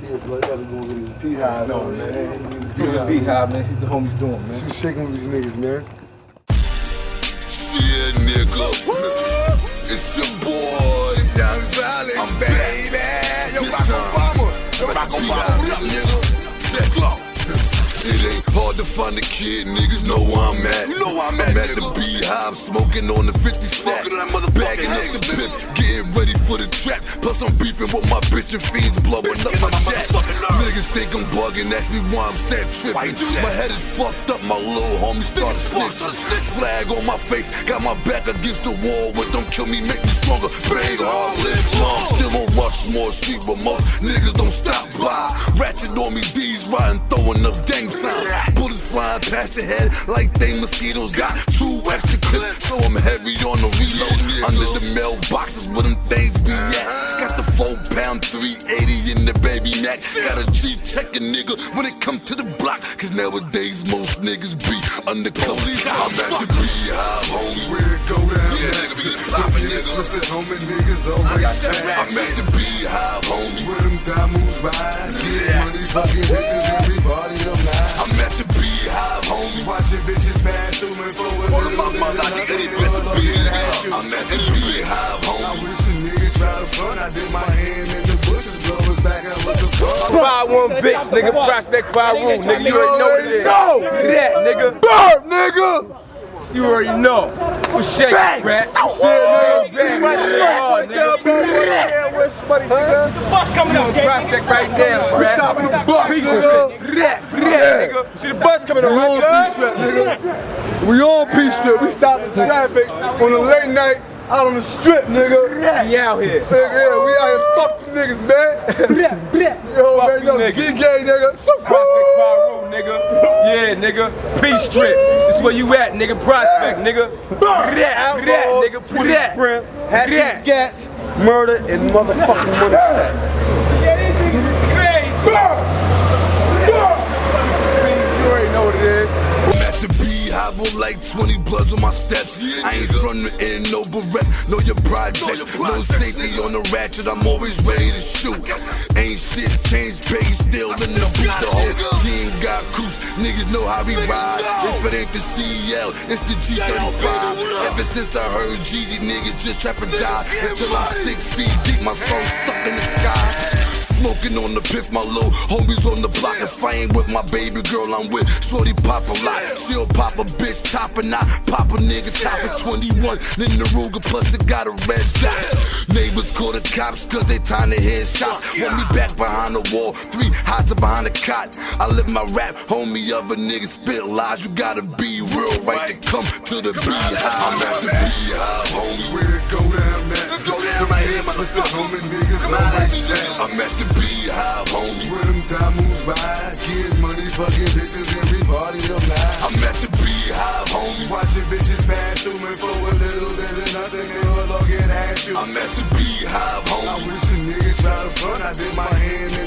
Yeah, bro, you gotta go get his P-Hive. No, man. P-Hive, man. See what the homies doing, man. See what's shaking with these niggas, man. Shit, nigga. It's your boy, Young Drolix, I'm baby. Yo, Rock Obama. Yo, Rock Obama, what up, nigga? Check out. It ain't hard to find a kid, niggas know where I'm at. You know where I'm at the Beehive, smoking on the 50 sack. Bagging up the pimp, getting ready for the trap. Plus I'm beefing with my bitch and fiends, blowing up my chat. Niggas think I'm bugging, ask me why I'm sad tripping. My head is fucked up, my little homie started snitching. Flag on my face, got my back against the wall. What don't kill me, make me stronger. Bang hard, live long. Still on Rushmore Street, but most niggas don't stop by. Ratchet on me, D's riding, throwing up dang sounds. Bullets flying past your head like they mosquitoes. Got 2 extra clips, so I'm heavy on the reload. Under the mailboxes where them things be at. Got the 4-pound 380 in the baby Mac. Got a G check a nigga when it come to the block. Cause nowadays most niggas be undercover. I'm at the Beehive, homie. Where it go down? Yeah, nigga, we get poppin', nigga. Twisted homie, niggas always fat. I'm at the Beehive, homie. Where them diamonds ride. Get money, fucking bitches, everybody alive. I'm at the Beehive, homie. Watching bitches smash through me for a little my mother, I think they best to be in hell. I'm at the Beehive, homie. I wish a nigga try to front. I did my hand in the bushes, blowers back out with the fuck. 5-1 bitch, nigga. Prospect 5 room, nigga. You already know what it is. No! That, nigga. Burp, nigga! You already know. What's shaking, rat? Shit, nigga. Bang, nigga. Where's somebody, nigga? The bus coming up, Prospect right now, We scrap. stopping the bus, nigga. Rat, nigga. See the bus coming We around, on P-Strip, nigga. We on P-Strip. We stopping traffic on a late night out on the strip, nigga. We out here. Nigga, we out here. Fuck them niggas, man. Yo, Fuck man, you yo, niggas. G-Gang, nigga. So Prospect 5 room, nigga. Yeah, nigga. P-Strip. This is where you at, nigga. Prospect, nigga. Rat, nigga. Hatchet, gats, murder, and motherfucking money stacks. You already know what it is. I'm at the Beehive with like 20 bloods on my steps. I ain't from the end, no barrette, know your project. No safety on the ratchet, I'm always ready to shoot. Ain't shit changed, baby, still in the beat. The whole team got crews, niggas know how we ride. If it ain't the CL, it's the G35. Ever since I heard Jeezy, niggas just trap and die. Until I'm 6 feet deep, my soul stuck in the sky. Smoking on the piff, my little homies on the block. If I ain't with my baby girl, I'm with shorty pop a lot. She'll pop a bitch top and I pop a nigga top. It's 21 in the Ruger, plus it got a red dot. Neighbors call the cops cause they time to hear shots. Want me back behind the wall, 3 hots behind the cot. I live my rap, homie, other niggas spit lies. You gotta be real right to come to the Beehive. I'm at the Beehive, homie. Where it go down, man? It go down right here, motherfucker. Homie, niggas always down. I'm at the Beehive, homie. Where them diamonds ride. Get money, fucking bitches, everybody alive. I'm at the Beehive, homie. Watching bitches smash through me for a little bit of nothing. They will all get at you. I'm at the Beehive, homie. I wish a nigga try to front. I did my hand in